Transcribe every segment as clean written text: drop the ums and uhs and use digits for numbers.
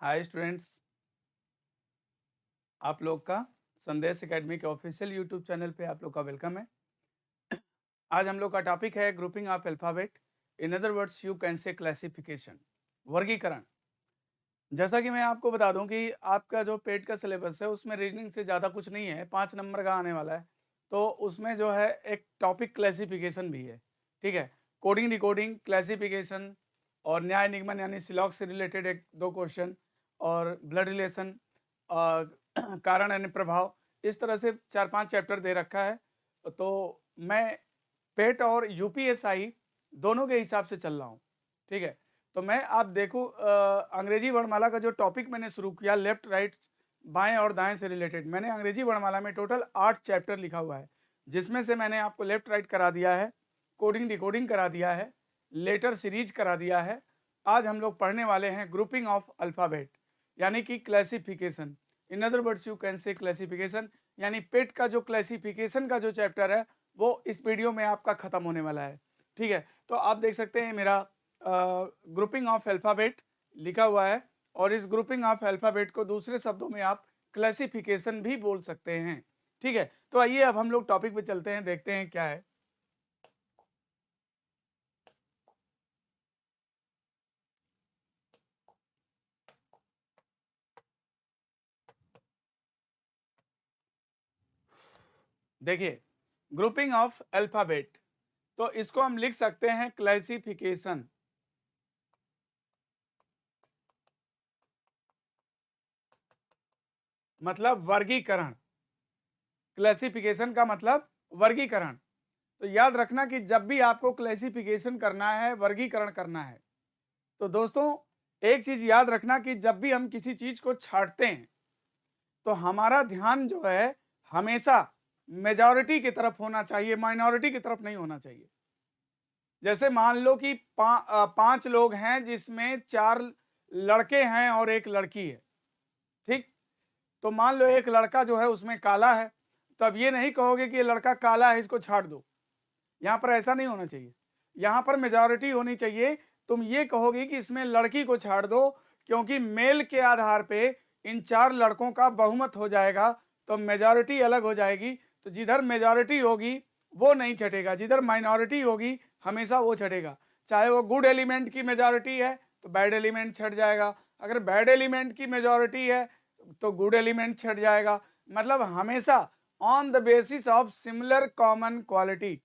Hi students, आप लोग का संदेश एकेडमी के ऑफिशियल यूट्यूब चैनल पे आप लोग का वेलकम है। आज हम लोग का टॉपिक है grouping of alphabet, in other words you can say classification, वर्गीकरण। जैसा कि मैं आपको बता दूं कि आपका जो पेट का सिलेबस है उसमें रीजनिंग से ज़्यादा कुछ नहीं है, 5 नंबर का आने वाला है। तो उसमें जो है एक टॉपिक क्लासिफिकेशन भी है, ठीक है। कोडिंग डिकोडिंग क्लासिफिकेशन और न्याय निगमन यानी सिलॉग से रिलेटेड एक दो क्वेश्चन और ब्लड रिलेशन कारण यानी प्रभाव, इस तरह से 4-5 चैप्टर दे रखा है। तो मैं पेट और यूपीएसआई दोनों के हिसाब से चल रहा हूँ, ठीक है। तो मैं आप देखो अंग्रेजी वर्णमाला का जो टॉपिक मैंने शुरू किया लेफ्ट राइट बाएं और दाएं से रिलेटेड, मैंने अंग्रेजी वर्णमाला में टोटल 8 चैप्टर लिखा हुआ है, जिसमें से मैंने आपको लेफ्ट राइट करा दिया है, कोडिंग डिकोडिंग करा दिया है, लेटर सीरीज करा दिया है। आज हम लोग पढ़ने वाले हैं ग्रुपिंग ऑफ अल्फ़ाबेट यानी कि classification, in other words you can say classification, यानी पेट का जो क्लासिफिकेशन का जो चैप्टर है वो इस वीडियो में आपका खत्म होने वाला है, ठीक है। तो आप देख सकते हैं मेरा ग्रुपिंग ऑफ अल्फ़ाबेट लिखा हुआ है, और इस ग्रुपिंग ऑफ अल्फ़ाबेट को दूसरे शब्दों में आप क्लासिफिकेशन भी बोल सकते हैं, ठीक है। तो आइए अब हम लोग टॉपिक पे चलते हैं, देखते हैं क्या है। देखिए, ग्रुपिंग ऑफ अल्फ़ाबेट, तो इसको हम लिख सकते हैं क्लासिफिकेशन, मतलब वर्गीकरण। क्लासिफिकेशन का मतलब वर्गीकरण। तो याद रखना कि जब भी आपको क्लासिफिकेशन करना है, वर्गीकरण करना है, तो दोस्तों एक चीज याद रखना कि जब भी हम किसी चीज को छांटते हैं तो हमारा ध्यान जो है हमेशा मेजॉरिटी की तरफ होना चाहिए, माइनॉरिटी की तरफ नहीं होना चाहिए। जैसे मान लो कि 5 लोग हैं जिसमें 4 लड़के हैं और एक लड़की है, ठीक। तो मान लो एक लड़का जो है उसमें काला है, तो अब ये नहीं कहोगे कि ये लड़का काला है इसको छाट दो, यहाँ पर ऐसा नहीं होना चाहिए। यहाँ पर मेजॉरिटी होनी चाहिए। तुम ये कहोगे कि इसमें लड़की को छाड़ दो, क्योंकि मेल के आधार पे इन 4 लड़कों का बहुमत हो जाएगा, तो मेजॉरिटी अलग हो जाएगी। तो जिधर मेजॉरिटी होगी वो नहीं छटेगा, जिधर माइनॉरिटी होगी हमेशा वो छटेगा। चाहे वो गुड एलिमेंट की मेजॉरिटी है तो बैड एलिमेंट छट जाएगा, अगर बैड एलिमेंट की मेजॉरिटी है तो गुड एलिमेंट छट जाएगा। मतलब हमेशा on the basis of similar common quality,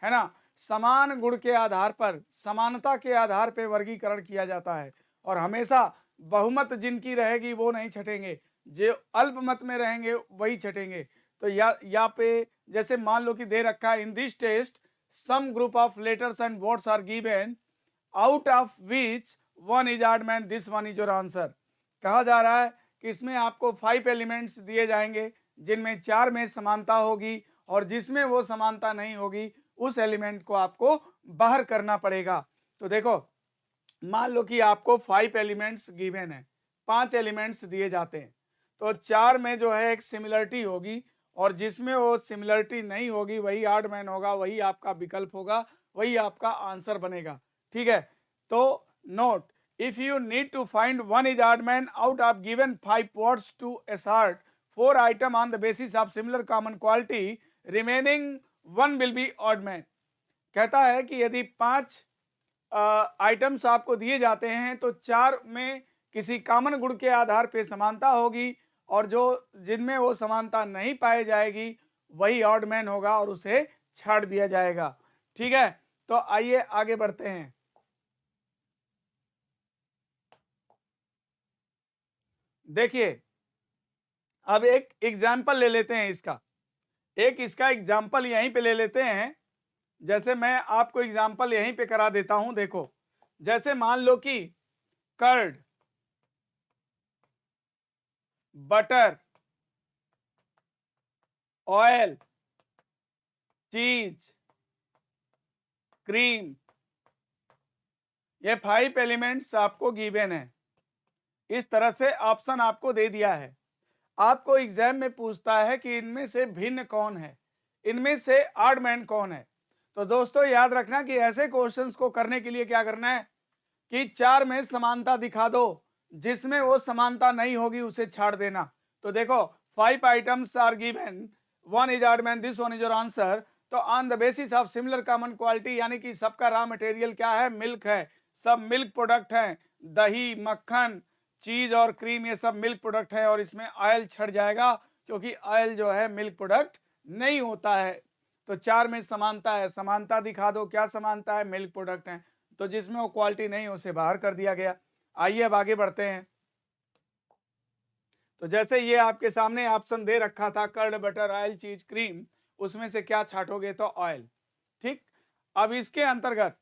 है ना, समान गुण के आधार पर, समानता के आधार पर वर्गीकरण किया जाता है। और हमेशा बहुमत जिनकी रहेगी वो नहीं छटेंगे, जो अल्पमत में रहेंगे वही छटेंगे। तो या पे जैसे मान लो कि दे रखा है in this test some group of letters and words are given out of which one is odd man, this one is your answer. कहा जा रहा है कि इसमें आपको 5 एलिमेंट्स दिए जाएंगे जिनमें 4 में समानता होगी, और जिसमें वो समानता नहीं होगी उस एलिमेंट को आपको बाहर करना पड़ेगा। तो देखो मान लो कि आपको 5 एलिमेंट्स गिवन है, 5 एलिमेंट्स दिए जाते हैं, तो 4 में जो है एक सिमिलरिटी होगी, और जिसमें वो सिमिलरिटी नहीं होगी वही ऑड मैन होगा, वही आपका विकल्प होगा, वही आपका आंसर बनेगा, ठीक है। तो note, if you need to find one is odd man out of given 5 words to assert 4 item on the basis of similar common quality, remaining one will be odd man। कहता है कि यदि 5 items आपको दिए जाते हैं तो 4 में किसी कॉमन गुण के आधार पे समानता होगी, और जो जिनमें वो समानता नहीं पाई जाएगी वही ऑड मैन होगा और उसे छाड़ दिया जाएगा, ठीक है। तो आइए आगे बढ़ते हैं। देखिए अब एक एग्जाम्पल ले लेते हैं इसका, एक इसका एग्जाम्पल यहीं पे ले लेते हैं। जैसे मैं आपको एग्जाम्पल यहीं पे करा देता हूं, देखो जैसे मान लो कि कर्ड, बटर, ऑयल, चीज, क्रीम, ये 5 एलिमेंट्स आपको गिवन है। इस तरह से ऑप्शन आपको दे दिया है। आपको एग्जाम में पूछता है कि इनमें से भिन्न कौन है, इनमें से ऑड मैन कौन है। तो दोस्तों याद रखना कि ऐसे क्वेश्चंस को करने के लिए क्या करना है कि 4 में समानता दिखा दो, जिसमें वो समानता नहीं होगी उसे छाड़ देना। तो देखो 5 items are given, 1 is odd man, this 1 is your answer. तो on the basis of similar common quality, यानी कि सबका रॉ मटेरियल क्या है, मिल्क है, सब मिल्क प्रोडक्ट हैं, दही, मक्खन, चीज और क्रीम ये सब मिल्क प्रोडक्ट है, और इसमें ऑयल छट जाएगा क्योंकि ऑयल जो है मिल्क प्रोडक्ट नहीं होता है। तो 4 में समानता है, समानता दिखा दो, क्या समानता है, मिल्क प्रोडक्ट है, तो जिसमें वो क्वालिटी नहीं उसे बाहर कर दिया गया। आइए अब आगे बढ़ते हैं। तो जैसे ये आपके सामने ऑप्शन दे रखा था, कर्ड, बटर, ऑयल, चीज, क्रीम, उसमें से क्या छांटोगे, तो ऑयल। ठीक, अब इसके अंतर्गत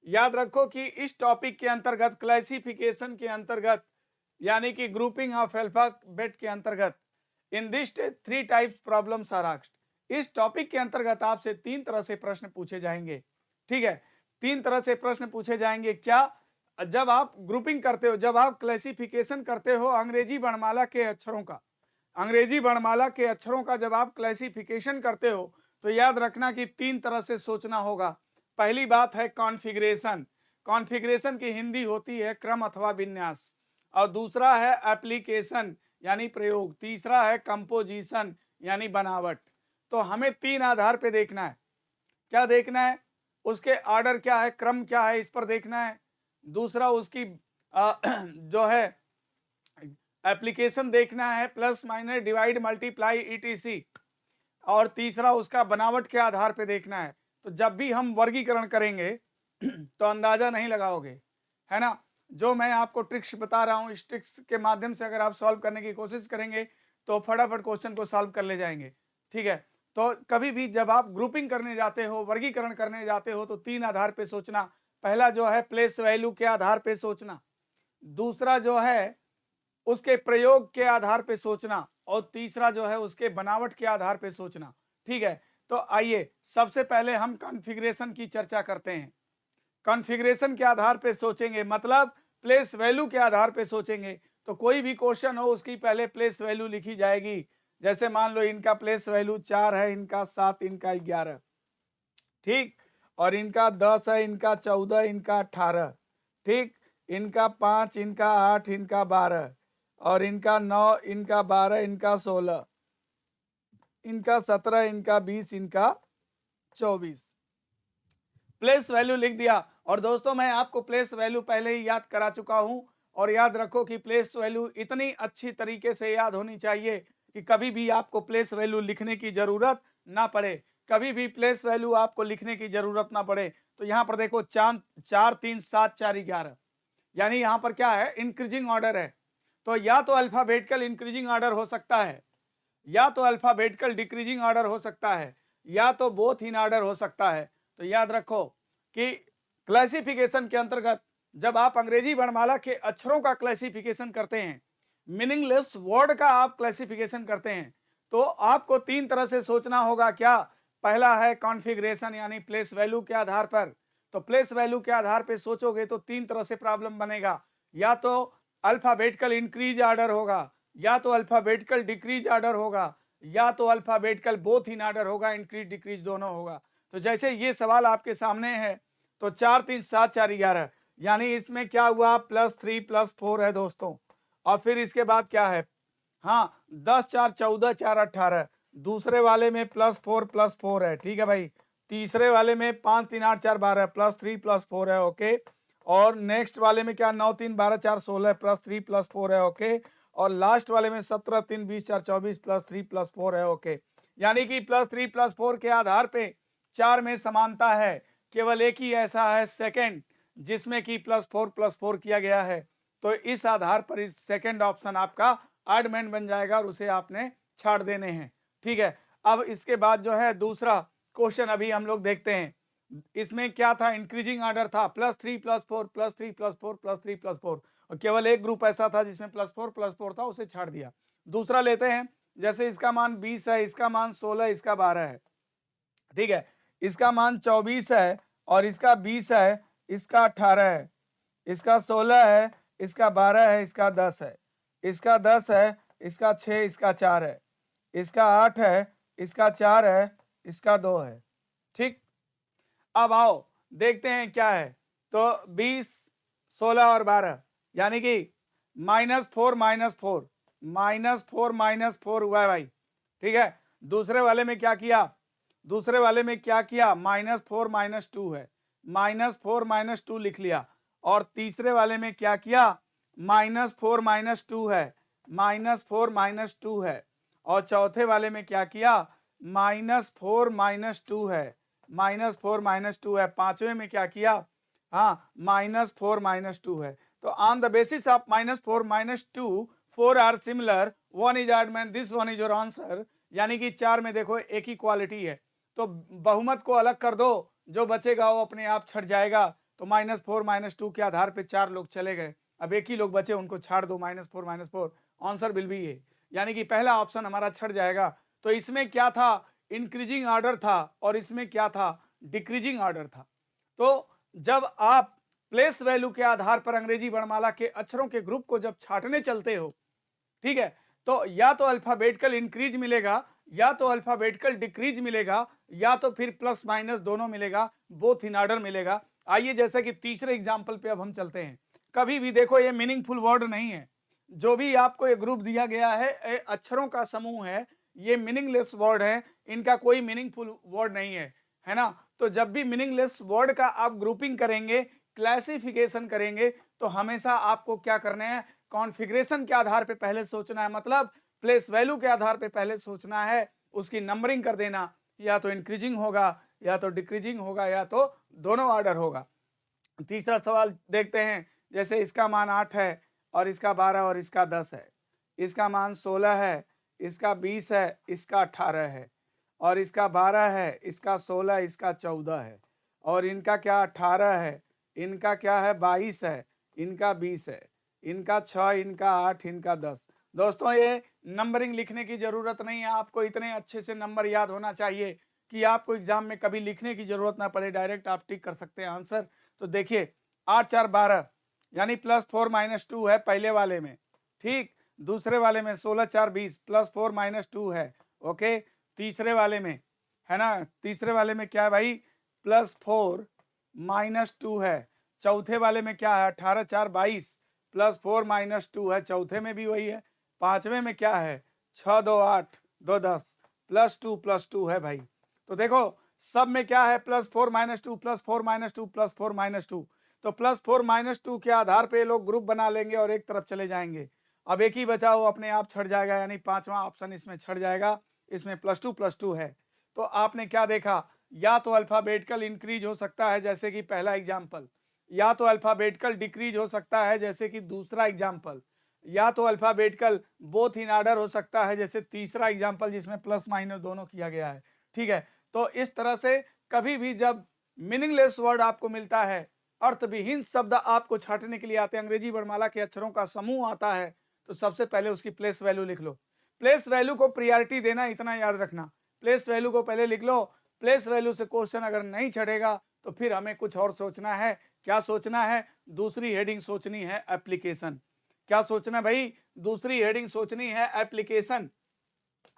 याद रखो कि इस टॉपिक के अंतर्गत, क्लासिफिकेशन के अंतर्गत, यानी कि ग्रुपिंग ऑफ अल्फाबेट के अंतर्गत, in this 3 types problems are asked. इस टॉपिक के अंतर्गत आपसे 3 तरह से प्रश्न पूछे जाएंगे। ठीक है, 3 तरह से प्रश्न पूछे जाएंगे। क्या, जब आप ग्रुपिंग करते हो, जब आप क्लासिफिकेशन करते हो अंग्रेजी वर्णमाला के अक्षरों का, अंग्रेजी वर्णमाला के अक्षरों का जब आप क्लासिफिकेशन करते हो, तो याद रखना कि 3 तरह से सोचना होगा। पहली बात है कॉन्फ़िगरेशन। कॉन्फ़िगरेशन की हिंदी होती है क्रम अथवा विन्यास। और दूसरा है एप्लीकेशन यानी प्रयोग। तीसरा है कंपोजिशन यानी बनावट। तो हमें 3 आधार पे देखना है। क्या देखना है, उसके ऑर्डर क्या है, क्रम क्या है, इस पर देखना है। दूसरा उसकी जो है एप्लीकेशन देखना है, plus minus divide multiply etc. और तीसरा उसका बनावट के आधार पे देखना है। तो जब भी हम वर्गीकरण करेंगे तो अंदाजा नहीं लगाओगे, है ना। जो मैं आपको ट्रिक्स बता रहा हूं, इस ट्रिक्स के माध्यम से अगर आप सॉल्व करने की कोशिश करेंगे तो फटाफट क्वेश्चन को सॉल्व कर ले जाएंगे। ठीक है, तो कभी भी जब आप ग्रुपिंग करने जाते हो, वर्गीकरण करने जाते हो, तो 3 आधार पे सोचना। पहला जो है प्लेस वैल्यू के आधार पे सोचना, दूसरा जो है उसके प्रयोग के आधार पे सोचना, और तीसरा जो है उसके बनावट के आधार पे सोचना। ठीक है, तो आइए सबसे पहले हम कॉन्फ़िगरेशन की चर्चा करते हैं। कॉन्फ़िगरेशन के आधार पे सोचेंगे, मतलब प्लेस वैल्यू के आधार पे सोचेंगे। तो कोई भी क्वेश्चन हो उसकी पहले प्लेस वैल्यू लिखी जाएगी। जैसे मान लो इनका प्लेस वैल्यू 4 है, इनका 7, इनका 11। ठीक, और इनका 10 है, इनका 14, इनका 18। ठीक, इनका 5, इनका 8, इनका 12, और इनका 9, इनका 12, इनका 16, इनका 17, इनका 20, इनका 24। प्लेस वैल्यू लिख दिया। और दोस्तों मैं आपको प्लेस वैल्यू पहले ही याद करा चुका हूं, और याद रखो कि प्लेस वैल्यू इतनी अच्छी तरीके से याद होनी चाहिए कि कभी भी आपको प्लेस वैल्यू लिखने की जरूरत ना पड़े, कभी भी प्लेस वैल्यू आपको लिखने की जरूरत ना पड़े। तो यहां पर देखो 4, 3, 7, 4, 11, यानी यहां पर क्या है, इंक्रीजिंग ऑर्डर है। तो या तो अल्फाबेटिकल इंक्रीजिंग ऑर्डर हो सकता है, या तो अल्फाबेटिकल डिक्रीजिंग ऑर्डर हो सकता है, या तो बोथ इन ऑर्डर हो सकता है। तो याद रखो कि क्लासिफिकेशन के अंतर्गत जब आप अंग्रेजी वर्णमाला के अक्षरों का क्लासिफिकेशन करते हैं, मीनिंगलेस वर्ड का आप क्लासिफिकेशन करते हैं, तो आपको 3 तरह से सोचना होगा। क्या, पहला है कॉन्फ़िगरेशन यानी प्लेस वैल्यू के आधार पर। तो प्लेस वैल्यू के आधार पर सोचोगे तो 3 तरह से प्रॉब्लम बनेगा। या तो अल्फाबेटिकल इंक्रीज ऑर्डर होगा, या तो अल्फाबेटिकल डिक्रीज ऑर्डर होगा, या तो अल्फाबेटिकल बोथ इन ऑर्डर होगा, इंक्रीज डिक्रीज दोनों होगा। तो जैसे ये सवाल आपके सामने है, तो 4, 3, 7, 4, 11, यानी इसमें क्या हुआ, +3 +4 है दोस्तों। और फिर इसके बाद क्या है, हाँ 10, 4, 14, 4, 18। दूसरे वाले में +4 +4 है, ठीक है भाई। तीसरे वाले में 5, 3, 8, 4, 12, +3 +4 है, ओके। और नेक्स्ट वाले में क्या, 9, 3, 12, 4, 16, +3 +4 है, ओके। और लास्ट वाले में 17, 3, 20, 4, 24, +3 +4 है, ओके। यानी कि +3 +4 के आधार पे 4 में समानता है। केवल एक ही ऐसा है सेकंड जिसमें कि +4 +4 किया गया है। तो इस आधार पर इस सेकंड ऑप्शन आपका ऑडमेंट बन जाएगा और उसे आपने छाड़ देने हैं। ठीक है, अब इसके बाद जो है दूसरा क्वेश्चन अभी हम लोग देखते हैं। इसमें क्या था, इंक्रीजिंग ऑर्डर था, +3 +4 +3 +4 +3 +4, और केवल एक ग्रुप ऐसा था जिसमें +4 +4 था, उसे छाड़ दिया। दूसरा लेते हैं, जैसे इसका मान 20 है, इसका मान 16, इसका 12 है। ठीक है, इसका मान 24 है, और इसका 20 है, इसका 18 है, इसका 16 है, इसका 12 है, इसका 10 है, इसका 10 है, इसका 6, इसका 4 है, इसका 8 है, इसका 4 है, इसका 2 है। ठीक, अब आओ देखते हैं क्या है। तो 20, 16 और 12, यानी कि -4 -4 -4 हुआ है भाई, ठीक है। दूसरे वाले में क्या किया, दूसरे वाले में क्या किया, -4 -2 है, -4 -2 लिख लिया। और तीसरे वाले में क्या किया, -4 -2 है, -4 -2 है। और चौथे वाले में क्या किया, -4 -2 है, -4 -2 है। पांचवें में क्या किया, हाँ, -4 -2 है। तो on the basis of -4 -2 4 are similar, one is odd man, this one is your answer. यानी कि चार में देखो एक ही क्वालिटी है, तो बहुमत को अलग कर दो, जो बचेगा वो अपने आप छट जाएगा। तो -4 -2 के आधार पे चार लोग चले गए, अब एक ही लोग बचे, उनको छाड़ दो, -4 -4, आंसर विल बी ये। यानी कि पहला ऑप्शन हमारा छट जाएगा। तो इसमें क्या था, इंक्रीजिंग ऑर्डर था, और इसमें क्या था, डिक्रीजिंग ऑर्डर था। तो जब आप प्लेस वैल्यू के आधार पर अंग्रेजी वर्णमाला के अक्षरों के ग्रुप को जब छाटने चलते हो, ठीक है, तो या तो अल्फाबेटिकल इंक्रीज मिलेगा, या तो अल्फाबेटिकल डिक्रीज मिलेगा, या तो फिर प्लस माइनस दोनों मिलेगा, बोथ इन ऑर्डर मिलेगा। आइए जैसे कि तीसरे एग्जाम्पल पे अब हम चलते हैं। कभी भी देखो ये मीनिंगफुल वर्ड नहीं है, जो भी आपको ये ग्रुप दिया गया है, अक्षरों का समूह है, ये मीनिंगलेस वर्ड है, इनका कोई मीनिंगफुल वर्ड नहीं है ना। तो जब भी मीनिंगलेस वर्ड का आप ग्रुपिंग करेंगे, क्लासिफिकेशन करेंगे, तो हमेशा आपको क्या करना है, कॉन्फ़िगरेशन के आधार पे पहले सोचना है, मतलब प्लेस वैल्यू के आधार पे पहले सोचना है, उसकी नंबरिंग कर देना, या तो इंक्रीजिंग होगा, या तो डिक्रीजिंग होगा, या तो दोनों ऑर्डर होगा। तीसरा सवाल देखते हैं, जैसे इसका मान 8 है, और इसका 12 और इसका 10 है, इसका मान 16 है, इसका 20 है, इसका 18 है, और इसका 12 है, इसका 16, इसका 14 है, और इनका क्या 18 है, इनका क्या है 22 है, इनका 20 है, इनका 6, इनका 8, इनका 10। दोस्तों ये नंबरिंग लिखने की जरूरत नहीं है, आपको इतने अच्छे से नंबर याद होना चाहिए कि आपको एग्जाम में कभी लिखने की जरूरत ना पड़े, डायरेक्ट आप टिक कर सकते हैं आंसर। तो देखिए 8 4 12, यानी +4 -2 है पहले वाले में, ठीक। दूसरे वाले में 16 4 20, +4 -2 है, ओके। तीसरे वाले में है ना, तीसरे वाले में क्या है भाई, +4 -2 है। चौथे वाले में क्या है, 18 4 22, +4 -2 है, चौथे में भी वही है। पांचवें में क्या है, 6 2 8 2 10, +2 है भाई। तो देखो सब में क्या है, +4 -2 +4 -2 +4 -2। तो +4 -2 के आधार पे लोग ग्रुप बना लेंगे और एक तरफ चले जाएंगे। अब एक ही बचा, वो अपने आप छट जाएगा, यानी पांचवा ऑप्शन इसमें छट जाएगा, इसमें +2 है। तो आपने क्या देखा, या तो अल्फाबेटिकल इंक्रीज हो सकता है जैसे कि पहला एग्जाम्पल, या तो अल्फाबेटिकल डिक्रीज हो सकता है जैसे कि दूसरा एग्जाम्पल, या तो अल्फाबेटिकल बोथ इन ऑर्डर हो सकता है जैसे तीसरा एग्जाम्पल जिसमें प्लस माइनस दोनों किया गया है, ठीक है। तो इस तरह से कभी भी जब मीनिंगलेस वर्ड आपको मिलता है, अर्थविहीन शब्द आपको छांटने के लिए आते हैं, अंग्रेजी वर्णमाला के अक्षरों का समूह आता है, तो सबसे पहले उसकी प्लेस वैल्यू लिख लो। प्लेस वैल्यू को प्रियॉरिटी देना, इतना याद रखना, प्लेस वैल्यू को पहले लिख लो। प्लेस वैल्यू से क्वेश्चन अगर नहीं छटेगा तो फिर हमें कुछ और सोचना है। क्या सोचना है, दूसरी हेडिंग सोचनी है, एप्लीकेशन। क्या सोचना भाई, दूसरी हेडिंग सोचनी है, एप्लीकेशन।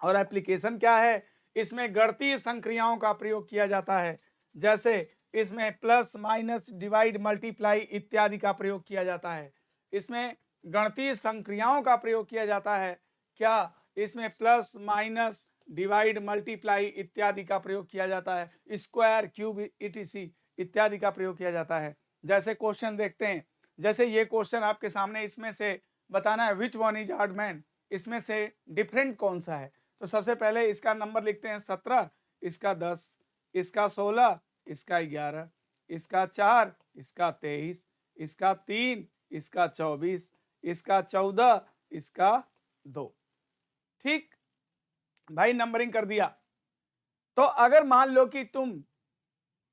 और एप्लीकेशन क्या है, इसमें गणितीय संक्रियाओं का प्रयोग किया जाता है, जैसे इसमें प्लस माइनस डिवाइड मल्टीप्लाई इत्यादि का प्रयोग किया जाता है। इसमें गणितीय संक्रियाओं का प्रयोग किया जाता है, क्या इसमें प्लस माइनस डिवाइड मल्टीप्लाई इत्यादि का प्रयोग किया जाता है, स्क्वायर क्यूब ईटीसी इत्यादि का प्रयोग किया जाता है। जैसे क्वेश्चन देखते हैं, जैसे ये क्वेश्चन आपके सामने, इसमें से बताना है विच वन इज ऑड मैन, इसमें से डिफरेंट कौन सा है। तो सबसे पहले इसका नंबर लिखते हैं 17, इसका 10, इसका 16, इसका 11, इसका 4, इसका 23, इसका 3, इसका 24, इसका 14, इसका 2, ठीक भाई, नंबरिंग कर दिया। तो अगर मान लो कि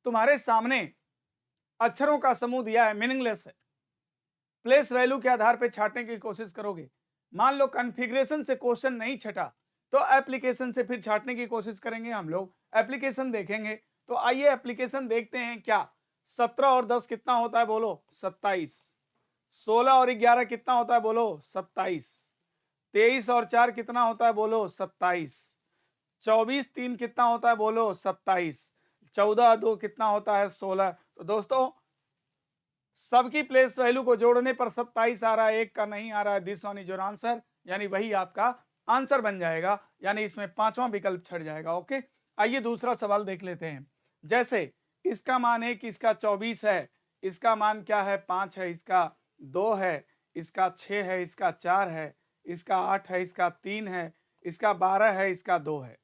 तुम्हारे सामने अक्षरों का समूह दिया है, मीनिंगलेस है, प्लेस वैल्यू के आधार पे छांटने की कोशिश करोगे, मान लो कॉन्फ़िगरेशन से क्वेश्चन नहीं छटा, तो एप्लीकेशन से फिर छांटने की कोशिश करेंगे हम लोग, एप्लीकेशन देखेंगे। तो आइए एप्लीकेशन देखते हैं, क्या 17 और 10 कितना होता है बोलो, 27। 16 और 11 कितना होता है बोलो, 27। 23 और 4 कितना होता है बोलो, 27। 24 3 कितना होता है बोलो, 27। 14 2 कितना होता है, 16। तो दोस्तों सबकी प्लेस वैल्यू को जोड़ने पर 27 आ रहा है, एक का नहीं आ रहा है, this one is your answer, यानी वही आपका आंसर बन जाएगा, यानी इसमें पांचवां विकल्प छट जाएगा। ओके, आइए दूसरा सवाल देख लेते हैं। जैसे इसका मान है कि इसका 24 है, इसका मान क्या है 5 है, इसका 2 है, इसका 6 है, इसका 4 है, इसका 8 है, इसका 3 है, इसका 12 है, इसका 2 है।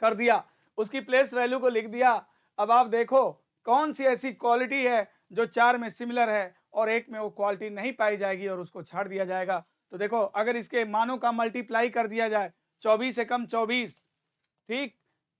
कर दिया, उसकी प्लेस वैल्यू को लिख दिया। अब आप देखो कौन सी ऐसी क्वालिटी है जो 4 में सिमिलर है और एक में वो क्वालिटी नहीं पाई जाएगी और उसको छाड़ दिया जाएगा। तो देखो अगर इसके मानों का मल्टीप्लाई कर दिया जाए, 24 एकम 24, ठीक,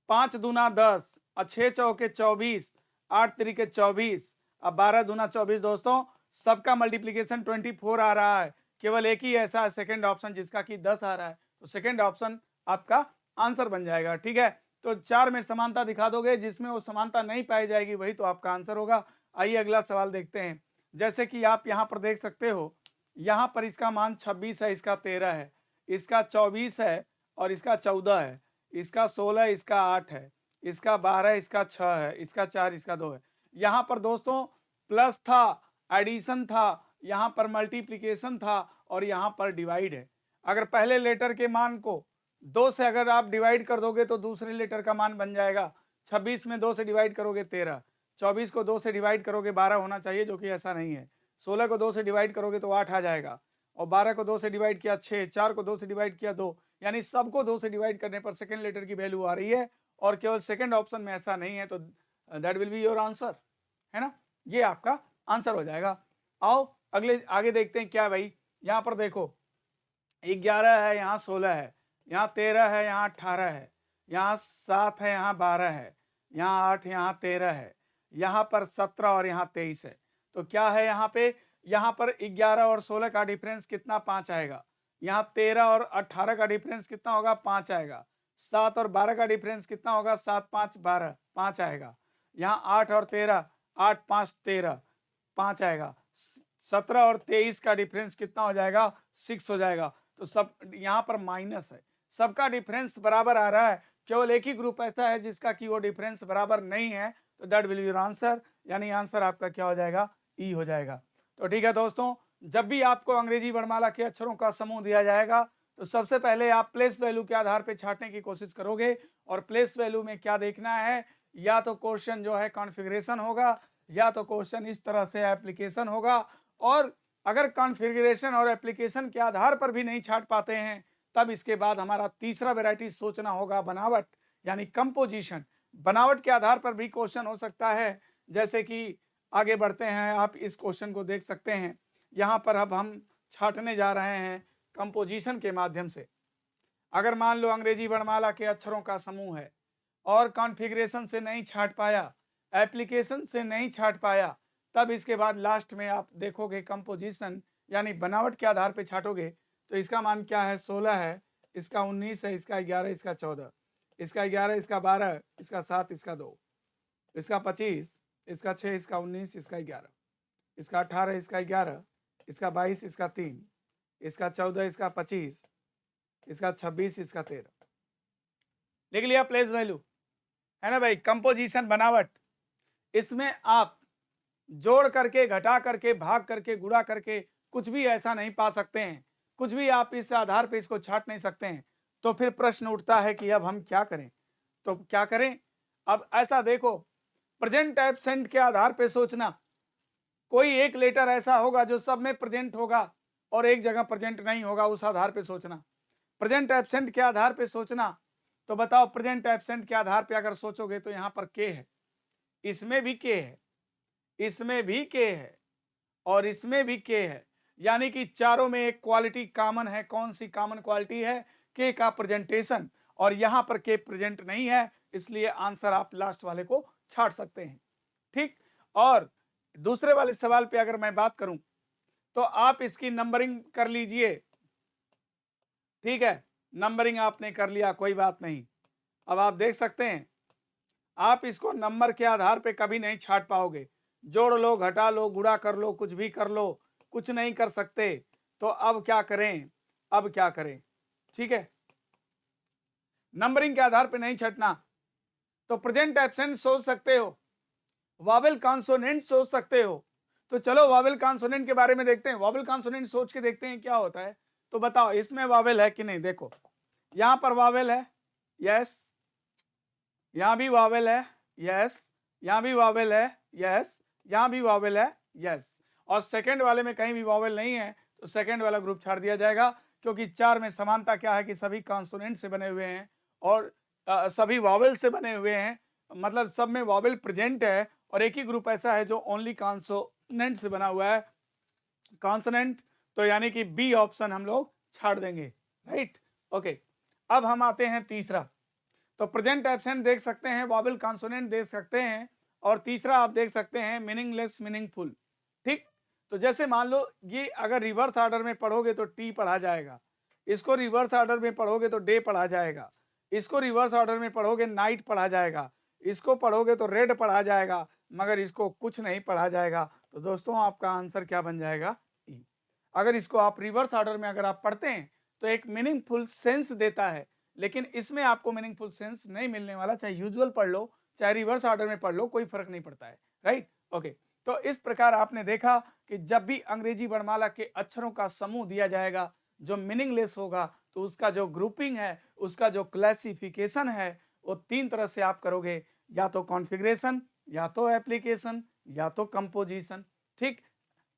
5 दूना 10 और 6 चौके 24, 8 तिरिके 24, अब 12 दूना 24। दोस्तों सबका मल्टीप्लीकेशन 24 आ रहा है, केवल एक ही ऐसा है सेकंड ऑप्शन जिसका कि 10 आ रहा है, तो सेकंड ऑप्शन आपका आंसर बन जाएगा। ठीक है, तो 4 में समानता दिखा दोगे, जिसमें वो समानता नहीं पाई जाएगी वही तो आपका आंसर होगा। आइए अगला सवाल देखते हैं। जैसे कि आप यहाँ पर देख सकते हो, यहाँ पर इसका मान 26 है, इसका 13 है, इसका 24 है और इसका 14 है, इसका 16, इसका 8 है, इसका 12, इसका 6 है, इसका 4, इसका 2 है। यहाँ पर दोस्तों प्लस था, एडिशन था, यहाँ पर मल्टीप्लीकेशन था और यहाँ पर डिवाइड है। अगर पहले लेटर के मान को 2 से अगर आप डिवाइड कर दोगे तो दूसरे लेटर का मान बन जाएगा। 26 में 2 से डिवाइड करोगे 13, 24 को 2 से डिवाइड करोगे 12 होना चाहिए, जो कि ऐसा नहीं है। 16 को 2 से डिवाइड करोगे तो 8 आ जाएगा, और 12 को 2 से डिवाइड किया 6, 4 को 2 से डिवाइड किया 2, यानी सबको 2 से डिवाइड करने पर सेकंड लेटर की वैल्यू आ रही है, और केवल सेकंड ऑप्शन में ऐसा नहीं है, तो that will be your answer, है ना, ये आपका आंसर हो जाएगा। आओ अगले आगे देखते हैं क्या भाई। यहाँ पर देखो 11 है, यहाँ 16 है, यहाँ 13 है, यहाँ 18 है, यहाँ 7 है, यहाँ 12 है, यहाँ 8, यहाँ 13 है, यहाँ पर 17 और यहाँ 23 है। तो क्या है यहाँ पे, यहाँ पर 11 और 16 का डिफरेंस कितना, 5 आएगा। यहाँ 13 और 18 का डिफरेंस कितना होगा, 5 आएगा। 7 और 12 का डिफरेंस कितना होगा, 7 5 12, 5 आएगा। यहाँ 8 और 13, 8 5 13, 5 आएगा। 17 और 23 का डिफरेंस कितना हो जाएगा, 6 हो जाएगा। तो सब यहाँ पर माइनस है, सबका डिफरेंस बराबर आ रहा है, केवल एक ही ग्रुप ऐसा है जिसका कि वो डिफरेंस बराबर नहीं है, तो that will be your answer, यानी आंसर आपका क्या हो जाएगा, ई हो जाएगा। तो ठीक है दोस्तों, जब भी आपको अंग्रेजी वर्णमाला के अक्षरों का समूह दिया जाएगा तो सबसे पहले आप प्लेस वैल्यू के आधार पर छांटने की कोशिश करोगे, और प्लेस वैल्यू में क्या देखना है, या तो क्वेश्चन जो है कॉन्फ़िगरेशन होगा, या तो क्वेश्चन इस तरह से एप्लीकेशन होगा। और अगर कॉन्फ़िगरेशन और एप्लीकेशन के आधार पर भी नहीं छांट पाते हैं, तब इसके बाद हमारा तीसरा वैरायटी सोचना होगा, बनावट, यानी कंपोजिशन। बनावट के आधार पर भी क्वेश्चन हो सकता है, जैसे कि आगे बढ़ते हैं, आप इस क्वेश्चन को देख सकते हैं। यहाँ पर अब हम छांटने जा रहे हैं कंपोजिशन के माध्यम से। अगर मान लो अंग्रेजी वर्णमाला के अक्षरों का समूह है और कॉन्फ़िगरेशन से नहीं छांट पाया, एप्लीकेशन से नहीं छांट पाया, तब इसके बाद लास्ट में आप देखोगे कंपोजिशन, यानी बनावट के आधार पे छाटोगे। तो इसका मान क्या है, 16 है, इसका 19 है, इसका 11, इसका 14, इसका 11, इसका 12, इसका 7, इसका 2, इसका 25, इसका 6, इसका 19, इसका 11, इसका 18, इसका 11, इसका 22, इसका 3, इसका 14, इसका 25, इसका 26, इसका 13। लिख लिया प्लेस वैल्यू, है ना भाई। कंपोजिशन बनावट, इसमें आप जोड़ करके, घटा करके, भाग करके, गुणा करके कुछ भी ऐसा नहीं पा सकते हैं, कुछ भी आप इस आधार पे इसको छांट नहीं सकते हैं। तो फिर प्रश्न उठता है कि अब हम क्या करें। तो क्या करें, अब ऐसा देखो, प्रेजेंट एब्सेंट के आधार पे सोचना। कोई एक लेटर ऐसा होगा जो सब में प्रेजेंट होगा और एक जगह प्रेजेंट नहीं होगा, उस आधार पे सोचना। प्रेजेंट एब्सेंट के आधार पे सोचना, तो बताओ प्रेजेंट एब्सेंट के आधार पे अगर सोचोगे तो यहाँ पर के है, इसमें भी के है, इसमें भी के है और इसमें भी के है, यानी कि चारों में एक क्वालिटी कॉमन है। कौन सी कॉमन क्वालिटी है, के का प्रेजेंटेशन, और यहां पर के प्रेजेंट नहीं है, इसलिए आंसर आप लास्ट वाले को छाट सकते हैं। ठीक, और दूसरे वाले सवाल पे अगर मैं बात करूं तो आप इसकी नंबरिंग कर लीजिए। ठीक है, नंबरिंग आपने कर लिया, कोई बात नहीं। अब आप देख सकते हैं, आप इसको नंबर के आधार पे कभी नहीं छाट पाओगे। जोड़ लो, घटा लो, गुणा कर लो, कुछ भी कर लो, कुछ नहीं कर सकते। तो अब क्या करें, अब क्या करें, ठीक है, नंबरिंग के आधार पे नहीं छटना। तो प्रेजेंट एब्सेंट सोच सकते हो, वावेल कॉन्सोनेंट सोच सकते हो, तो चलो वावेल कॉन्सोनेंट के बारे में देखते हैं, वावेल कॉन्सोनेंट सोच के देखते हैं क्या होता है। तो बताओ इसमें वावेल है कि नहीं, देखो यहां पर वावेल है, यस, यहां भी वावेल है, यस, यहां भी वावेल है, यस, यहां भी वावेल है, यस, और सेकंड वाले में कहीं भी वावेल नहीं है तो सेकंड वाला ग्रुप छाड़ दिया जाएगा, क्योंकि चार में समानता क्या है कि सभी कॉन्सोनेंट से बने हुए हैं और सभी वावेल से बने हुए हैं, मतलब सब में वावेल प्रेजेंट है, और एक ही ग्रुप ऐसा है जो ओनली कॉन्सोनेंट से बना हुआ है, कॉन्सोनेंट, तो यानी कि बी ऑप्शन हम लोग छाड़ देंगे, राइट। ओके, अब हम आते हैं तीसरा, तो प्रेजेंट एब्सेंट देख सकते हैं, वॉवेल कॉन्सोनेंट देख सकते हैं, और तीसरा आप देख सकते हैं मीनिंगलेस मीनिंगफुल, ठीक। तो जैसे मान लो ये अगर रिवर्स ऑर्डर में पढ़ोगे तो टी पढ़ा जाएगा, इसको रिवर्स ऑर्डर में पढ़ोगे तो डे पढ़ा जाएगा, इसको रिवर्स ऑर्डर में पढ़ोगे नाइट पढ़ा जाएगा, इसको पढ़ोगे तो रेड पढ़ा जाएगा, मगर इसको कुछ नहीं पढ़ा जाएगा। तो दोस्तों आपका आंसर क्या बन जाएगा, ई। अगर इसको आप रिवर्स ऑर्डर में अगर आप पढ़ते हैं तो एक मीनिंगफुल सेंस देता है, लेकिन इसमें आपको मीनिंगफुल सेंस नहीं मिलने वाला, चाहे यूजुअल पढ़ लो चाहे रिवर्स ऑर्डर में पढ़ लो, कोई फर्क नहीं पड़ता है, राइट। ओके, तो इस प्रकार आपने देखा कि जब भी अंग्रेजी वर्णमाला के अक्षरों का समूह दिया जाएगा जो मीनिंगलेस होगा तो उसका जो ग्रुपिंग है, उसका जो क्लासिफिकेशन है, वो तीन तरह से आप करोगे, या तो कॉन्फ़िगरेशन, या तो एप्लीकेशन, या तो कंपोजिशन, ठीक।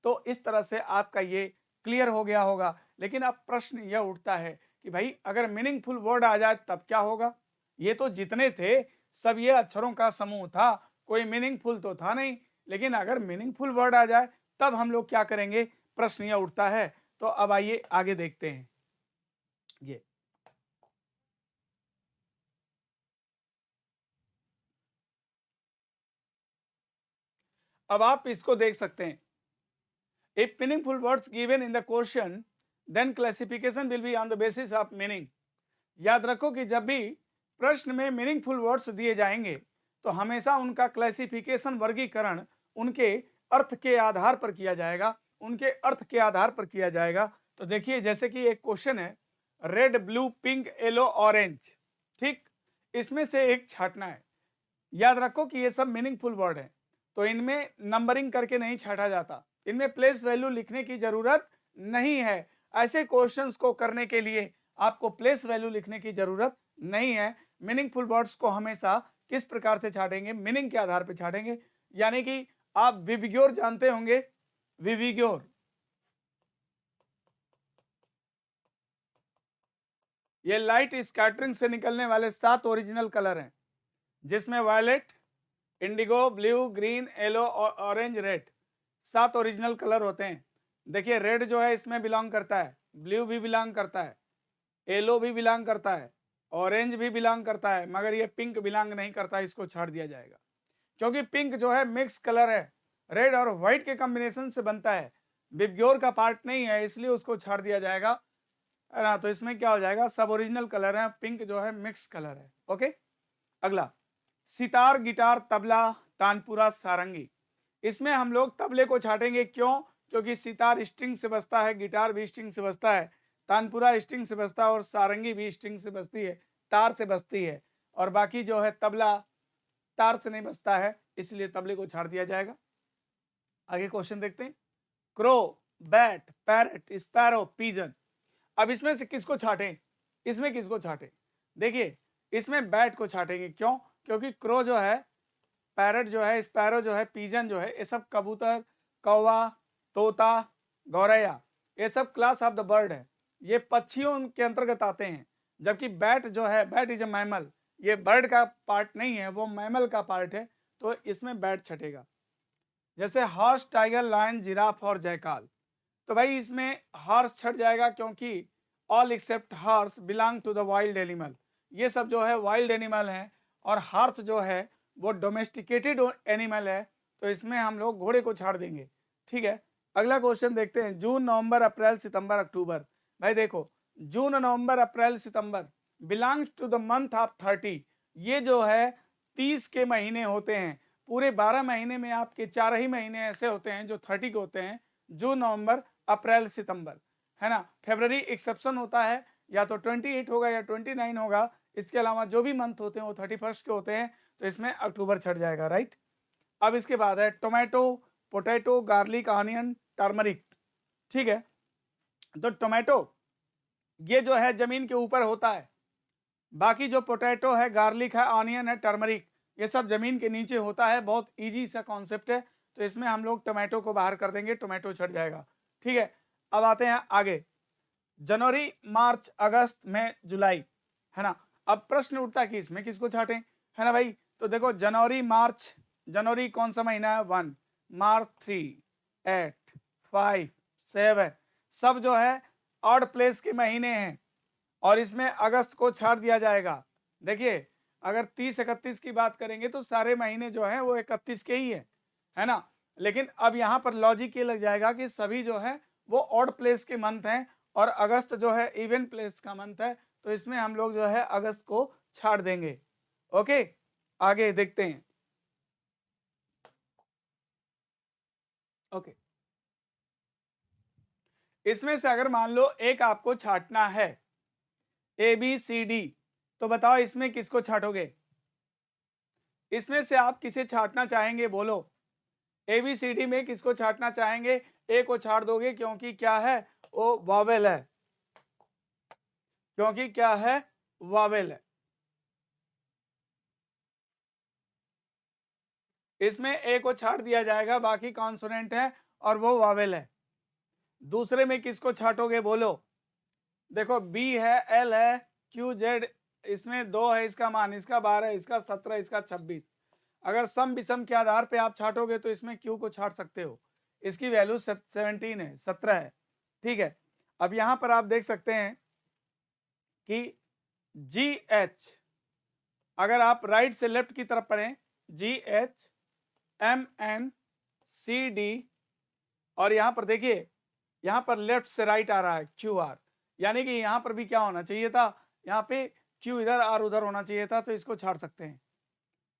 तो इस तरह से आपका ये क्लियर हो गया होगा। लेकिन अब प्रश्न यह उठता है कि भाई अगर मीनिंगफुल वर्ड आ जाए तब क्या होगा, ये तो जितने थे सब ये अक्षरों का समूह था, कोई मीनिंगफुल तो था नहीं, लेकिन अगर मीनिंगफुल वर्ड आ जाए तब हम लोग क्या करेंगे, प्रश्न यह उठता है। तो अब आइए आगे देखते हैं। ये अब आप इसको देख सकते हैं, if meaningful words given in the question then classification will be on the basis of meaning। याद रखो कि जब भी प्रश्न में मीनिंगफुल वर्ड्स दिए जाएंगे तो हमेशा उनका क्लासिफिकेशन, वर्गीकरण उनके अर्थ के आधार पर किया जाएगा, उनके अर्थ के आधार पर किया जाएगा। तो देखिए जैसे कि एक क्वेश्चन है, red blue pink yellow orange, ठीक, इसमें से एक छांटना है। याद रखो कि ये सब मीनिंगफुल वर्ड है, तो इनमें नंबरिंग करके नहीं छांटा जाता, इनमें प्लेस वैल्यू लिखने की जरूरत नहीं है। ऐसे क्वेश्चंस को करने के लिए आपको प्लेस वैल्यू लिखने की जरूरत नहीं है। मीनिंगफुल वर्ड्स को हमेशा किस प्रकार से छाटेंगे, मीनिंग के आधार पर छाटेंगे। यानी कि आप विविग्योर जानते होंगे, विविग्योर, ये लाइट स्कैटरिंग से निकलने वाले 7 ओरिजिनल कलर हैं, जिसमें violet, indigo, blue, green, yellow और ऑरेंज, रेड, 7 ओरिजिनल कलर होते हैं। देखिए रेड जो है इसमें बिलोंग करता है, ब्लू भी बिलोंग करता है, येलो भी बिलोंग करता है, ऑरेंज भी बिलोंग करता है, मगर ये पिंक बिलोंग नहीं करता, इसको छाड़ दिया जाएगा, क्योंकि पिंक जो है मिक्स कलर है, रेड और व्हाइट के कॉम्बिनेशन से बनता है, विबग्योर का पार्ट नहीं है, इसलिए उसको छाड़ दिया जाएगा, है ना। तो इसमें क्या हो जाएगा, सब ओरिजिनल कलर है, पिंक जो है मिक्स कलर है। ओके, अगला सितार, गिटार, तबला, तानपुरा, सारंगी, इसमें हम लोग तबले को छाटेंगे, क्यों, क्योंकि सितार स्ट्रिंग से बजता है, गिटार भी स्ट्रिंग से बजता है, तानपुरा स्ट्रिंग से बजता है और सारंगी भी स्ट्रिंग से बजती है, तार से बजती है, और बाकी जो है तबला तार से नहीं बजता है, इसलिए तबले को छाड़ दिया जाएगा। आगे क्वेश्चन देखते हैं, crow, bat, parrot, sparrow, pigeon, अब इसमें से किसको छाटें, इसमें किसको छाटें, देखिए इसमें बैट को छाटेंगे, क्यों, क्योंकि क्रो जो है, पैरट जो है, स्पैरो जो है, पीजन जो है, ये सब कबूतर, कौवा, तोता, गौरैया, ये सब क्लास ऑफ द बर्ड है, ये पक्षियों के अंतर्गत आते हैं। जबकि बैट जो है, बैट इज ए मैमल, ये बर्ड का पार्ट नहीं है, वो मैमल का पार्ट है, तो इसमें बैट छटेगा। जैसे हॉर्स, टाइगर, लायन, जिराफ और जयकाल, तो भाई इसमें हॉर्स छट जाएगा, क्योंकि all except horse belong to the wild animal, ये सब जो है वाइल्ड एनिमल हैं, और हॉर्स जो है वो डोमेस्टिकेटेड एनिमल है, तो इसमें हम लोग घोड़े को छाड़ देंगे, ठीक है। अगला क्वेश्चन देखते हैं, जून, नवंबर, अप्रैल, सितंबर, अक्टूबर, भाई देखो June, November, April, September belongs to the month of 30, ये जो है 30 के महीने होते हैं, पूरे 12 महीने में आपके 4 ही महीने ऐसे होते हैं जो 30 के होते हैं, जून, नवंबर, अप्रैल, सितंबर, है ना। फरवरी एक्सेप्शन होता है, या तो 28 होगा या 29 होगा, इसके अलावा जो भी मंथ होते हैं वो 31 के होते हैं, तो इसमें अक्टूबर छट जाएगा, राइट। अब इसके बाद है tomato, potato, garlic, onion, turmeric, ठीक है। तो टोमेटो ये जो है जमीन के ऊपर होता है, बाकी जो पोटैटो है, गार्लिक है, ऑनियन है, टर्मरिक, ये सब जमीन के नीचे होता है। बहुत इजी सा कॉन्सेप्ट है, तो इसमें हम लोग टोमेटो को बाहर कर देंगे, टोमेटो छट जाएगा, ठीक है। अब आते हैं आगे, जनवरी, मार्च, अगस्त, मई, जुलाई, है ना। अब प्रश्न उठता है कि इसमें किसको छाटें, है ना भाई। तो देखो जनवरी, मार्च, जनवरी कौन सा महीना है 1, मार्च 3, 8, 5, 7, सब जो है ऑड प्लेस के महीने हैं, और इसमें अगस्त को छाट दिया जाएगा। देखिए अगर 30-31 की बात करेंगे तो सारे महीने जो है वो 31 के ही है ना। लेकिन अब यहाँ पर लॉजिक ये लग जाएगा कि सभी जो है वो ऑड प्लेस के मंथ हैं, और अगस्त जो है इवन प्लेस का मंथ है, तो इसमें हम लोग जो है अगस्त को छाड़ देंगे। ओके, आगे देखते हैं। ओके, इसमें से अगर मान लो एक आपको छाटना है ABCD, तो बताओ इसमें किसको छाटोगे? इसमें से आप किसे छाटना चाहेंगे बोलो? ABCD में किसको छाटना चाहेंगे? ए को छाट दोगे, क्योंकि क्या है वो वावेल है, क्योंकि क्या है वावेल है। इसमें ए को छाट दिया जाएगा, बाकी कॉन्सोनेंट है और वो वावेल है। दूसरे में किसको छाटोगे बोलो? देखो बी है, एल है, क्यू, जेड, इसमें 2 है इसका मान, इसका 12, इसका 17, इसका 26। अगर सम विषम के आधार पे आप छाटोगे तो इसमें क्यू को छाट सकते हो, इसकी वैल्यू 17 है, 17 है, ठीक है। अब यहां पर आप देख सकते हैं कि GH, अगर आप राइट से लेफ्ट की तरफ पढ़ें, GH, MN, CD, और यहां पर देखिए यहां पर लेफ्ट से राइट आ रहा है QR, यानी कि यहां पर भी क्या होना चाहिए था, यहाँ पे Q इधर R उधर होना चाहिए था, तो इसको छाड़ सकते हैं।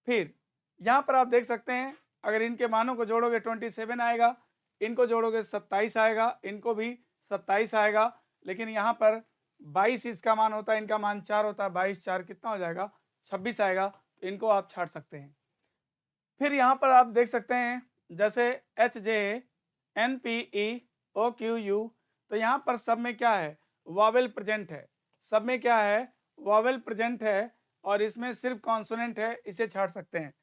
फिर यहां पर आप देख सकते हैं अगर इनके मानों को जोड़ोगे 27 आएगा, इनको जोड़ोगे 27 आएगा, इनको भी 27 आएगा, लेकिन यहाँ पर 22 इसका मान होता है, इनका मान 4 होता है, 22 4 कितना हो जाएगा 26 आएगा, तो इनको आप छाड़ सकते हैं। फिर यहाँ पर आप देख सकते हैं जैसे HJNPEOQU, तो यहाँ पर सब में क्या है वावेल प्रेजेंट है, सब में क्या है वावेल प्रेजेंट है, और इसमें सिर्फ कॉन्सोनेंट है, इसे छाड़ सकते हैं,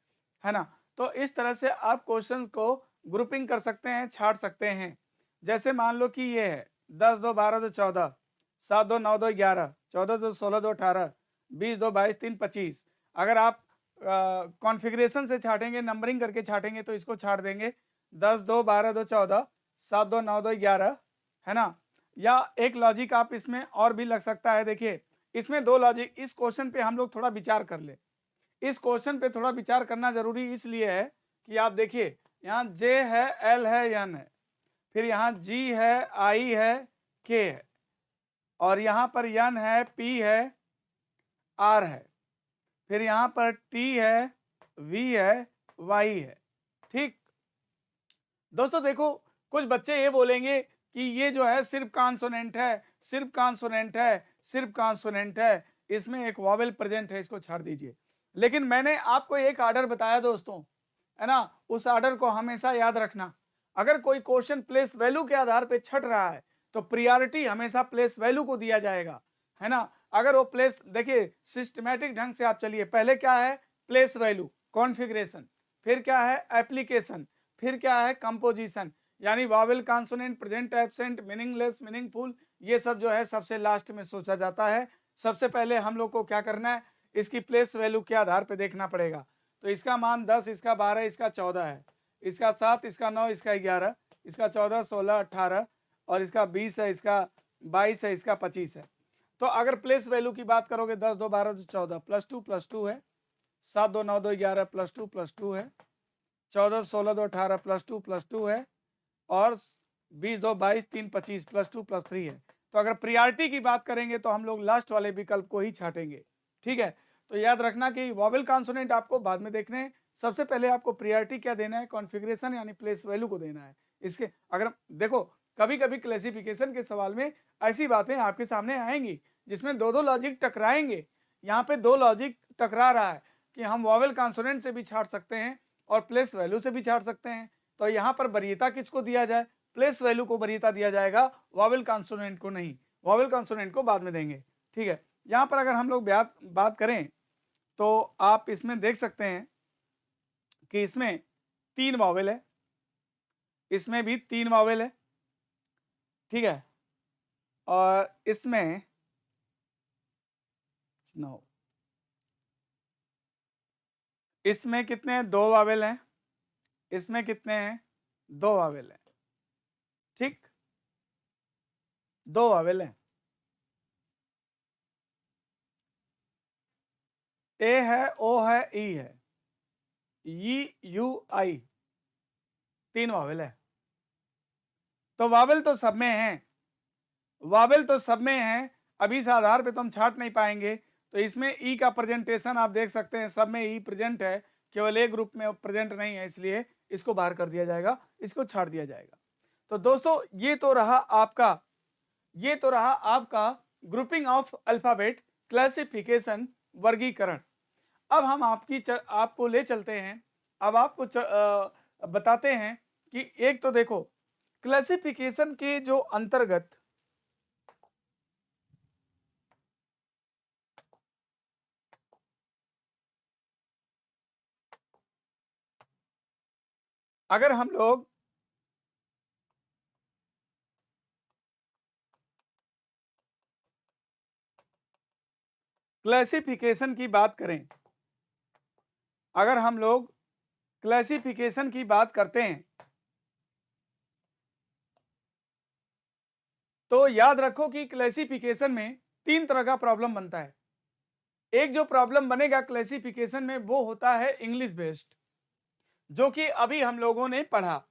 है ना। तो इस तरह से आप क्वेश्चंस को ग्रुपिंग कर सकते हैं, छाड़ सकते हैं। जैसे मान लो कि ये है 10 2 12 2 14, 7 2 9 2 11, 14 2 16 2 18, 20 2 22 3 25। अगर आप कॉन्फ़िगरेशन से छाटेंगे, नंबरिंग करके छाटेंगे, तो इसको छाट देंगे 10 2 12 2 14, 7 2 9 2 11, है ना। या एक लॉजिक आप इसमें और भी लग सकता है, देखिए इसमें 2 लॉजिक, इस क्वेश्चन पे हम लोग थोड़ा विचार कर ले। इस क्वेश्चन पे थोड़ा विचार करना जरूरी इसलिए है कि आप देखिए यहाँ J है, L है, N है, फिर यहाँ G है, I है, K है, और यहाँ पर N है, P है, R है, फिर यहाँ पर T है, V है, Y है, ठीक। दोस्तों देखो कुछ बच्चे ये बोलेंगे कि ये जो है सिर्फ कॉन्सोनेंट है, सिर्फ कॉन्सोनेंट है, सिर्फ कॉन्सोनेंट है, इसमें एक वॉवेल प्रेजेंट है, इसको छाड़ दीजिए। लेकिन मैंने आपको एक आर्डर बताया दोस्तों, है ना, उस आर्डर को हमेशा याद रखना। अगर कोई क्वेश्चन प्लेस वैल्यू के आधार पे छट रहा है तो प्रियोरिटी हमेशा प्लेस वैल्यू को दिया जाएगा, है ना। अगर वो प्लेस, देखिए सिस्टमैटिक ढंग से आप चलिए, पहले क्या है प्लेस वैल्यू कॉन्फ़िगरेशन, फिर क्या है एप्लीकेशन, फिर क्या है कंपोजिशन, यानी Wavell consonant, present absent, meaningless, meaningful, ये सब जो है सबसे लास्ट में सोचा जाता है। सबसे पहले हम लोग को क्या करना है, इसकी प्लेस वैल्यू के आधार पे देखना पड़ेगा। तो इसका मान 10, इसका 12, इसका 14 है, इसका 7, इसका 9, इसका 11, इसका 14, 16, 18, और इसका 20 है, इसका 22 है, इसका 25 है। तो अगर प्लेस वैल्यू की बात करोगे 10 2 12 2 14 +2 +2 है, 7 2 9 2 11 +2 +2 है, 14 16 2 18 +2 +2 है, और 20 2 22 3 25 +2 +3 है। तो अगर प्रियॉरिटी की बात करेंगे तो हम लोग लास्ट वाले विकल्प को ही छाटेंगे, ठीक है। तो याद रखना कि वॉवेल कॉन्सोनेंट आपको बाद में देखने हैं, सबसे पहले आपको प्रियॉरिटी क्या देना है, कॉन्फ़िगरेशन यानी प्लेस वैल्यू को देना है। इसके अगर देखो कभी कभी क्लासिफिकेशन के सवाल में ऐसी बातें आपके सामने आएंगी जिसमें दो लॉजिक टकराएंगे। यहाँ पे 2 लॉजिक टकरा रहा है कि हम वॉवेल कॉन्सोनेंट से भी छाट सकते हैं और प्लेस वैल्यू से भी छाट सकते हैं, तो यहाँ पर वरीयता किसको दिया जाए, प्लेस वैल्यू को वरीयता दिया जाएगा, वॉवेल कॉन्सोनेंट को नहीं, वॉवेल कॉन्सोनेंट को बाद में देंगे। ठीक है, यहाँ पर अगर हम लोग बात करें तो आप इसमें देख सकते हैं कि इसमें 3 वॉवेल है, इसमें भी 3 वॉवेल है। ठीक है, और इसमें नो, इसमें कितने हैं, 2 वॉवेल हैं, इसमें कितने हैं, 2 वॉवेल हैं। ठीक, 2 वॉवेल हैं, ए है, ओ है, ई है, ई यू आई, 3 वॉवेल है। तो वॉवेल तो सब में है, वॉवेल तो सब में है, अभी इस आधार पे तो हम छाट नहीं पाएंगे। तो इसमें ई का प्रेजेंटेशन आप देख सकते हैं, सब में ई प्रेजेंट है, केवल एक ग्रुप में प्रेजेंट नहीं है, इसलिए इसको बाहर कर दिया जाएगा, इसको छाट दिया जाएगा। तो दोस्तों ये तो रहा आपका ग्रुपिंग ऑफ अल्फाबेट, क्लासिफिकेशन, वर्गीकरण। अब हम आपको ले चलते हैं, अब आपको बताते हैं कि एक तो देखो क्लासिफिकेशन के जो अंतर्गत अगर हम लोग क्लासिफिकेशन की बात करें, अगर हम लोग क्लासिफिकेशन की बात करते हैं तो याद रखो कि क्लासिफिकेशन में 3 तरह का प्रॉब्लम बनता है। एक जो प्रॉब्लम बनेगा क्लासिफिकेशन में वो होता है इंग्लिश बेस्ड, जो कि अभी हम लोगों ने पढ़ा,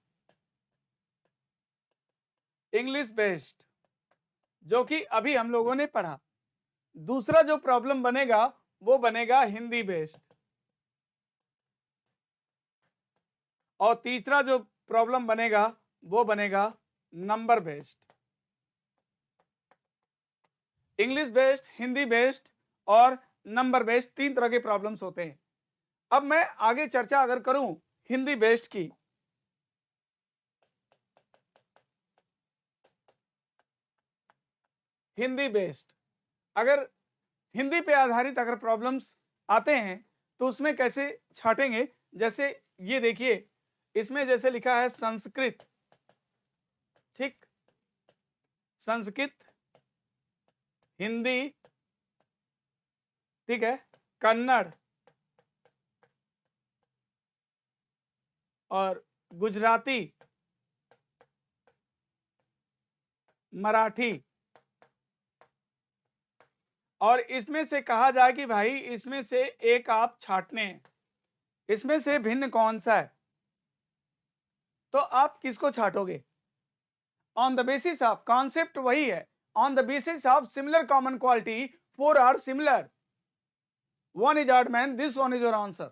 इंग्लिश बेस्ड जो कि अभी हम लोगों ने पढ़ा। दूसरा जो प्रॉब्लम बनेगा वो बनेगा हिंदी बेस्ड, और तीसरा जो प्रॉब्लम बनेगा वो बनेगा number based. English based, Hindi based और नंबर बेस्ड 3 तरह के प्रॉब्लम्स होते हैं। अब मैं आगे चर्चा अगर करूं हिंदी बेस्ड की, हिंदी बेस्ड अगर हिंदी पे आधारित अगर प्रॉब्लम्स आते हैं तो उसमें कैसे छाटेंगे, जैसे ये देखिए इसमें जैसे लिखा है संस्कृत, ठीक, संस्कृत, हिंदी, ठीक है, कन्नड़ और गुजराती, मराठी, और इसमें से कहा जाए कि भाई इसमें से एक आप छाटने हैं, इसमें से भिन्न कौन सा है, तो आप किसको छाटोगे? On the basis of concept वही है, on the basis of similar common quality, 4 are similar, 1 is odd man, this 1 is your answer.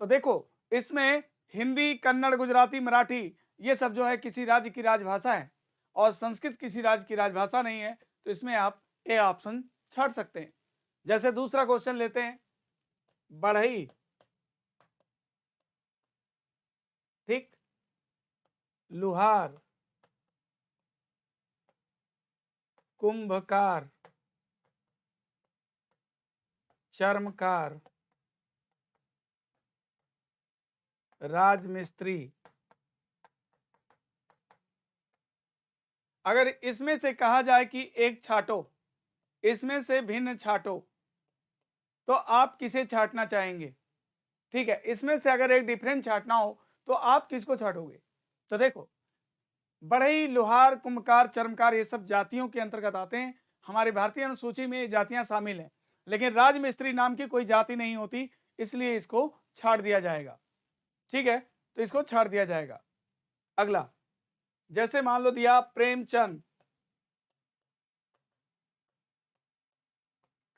तो देखो इसमें हिंदी, कन्नड़, गुजराती, मराठी ये सब जो है किसी राज्य की राजभाषा है, और संस्कृत किसी राज्य की राजभाषा नहीं है, तो इसमें आप ए ऑप्शन छाट सकते हैं। जैसे दूसरा क्वेश्चन लेते हैं, बढ़ई, ठीक, लुहार, कुंभकार, चर्मकार, राजमिस्त्री। अगर इसमें से कहा जाए कि एक छाटो, इसमें से भिन्न छाटो, तो आप किसे छाटना चाहेंगे? ठीक है, इसमें से अगर एक डिफरेंट छाटना हो तो आप किसको छाटोगे? तो देखो बढ़ई, लोहार, कुंभकार, चर्मकार ये सब जातियों के अंतर्गत आते हैं, हमारी भारतीय अनुसूची में ये जातियां शामिल हैं, लेकिन राजमिस्त्री नाम की कोई जाति नहीं होती, इसलिए इसको छाट दिया जाएगा। ठीक है, तो इसको छाट दिया जाएगा। अगला, जैसे मान लो दिया Premchand,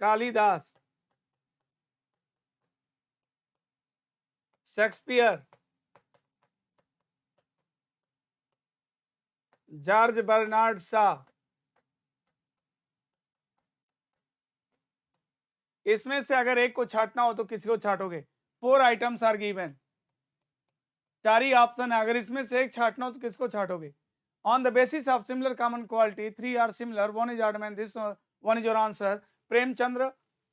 Kalidas, Shakespeare, George Bernard Shaw, इसमें से अगर एक को छाटना हो तो किसी को छाटोगे? 4 आइटम्स आर गिवन, 4 ही ऑप्शन है, अगर इसमें से एक छाटना हो तो किसको छाटोगे? On the basis of similar common quality 3 are similar, one is odd man, this one is your answer. Premchandra,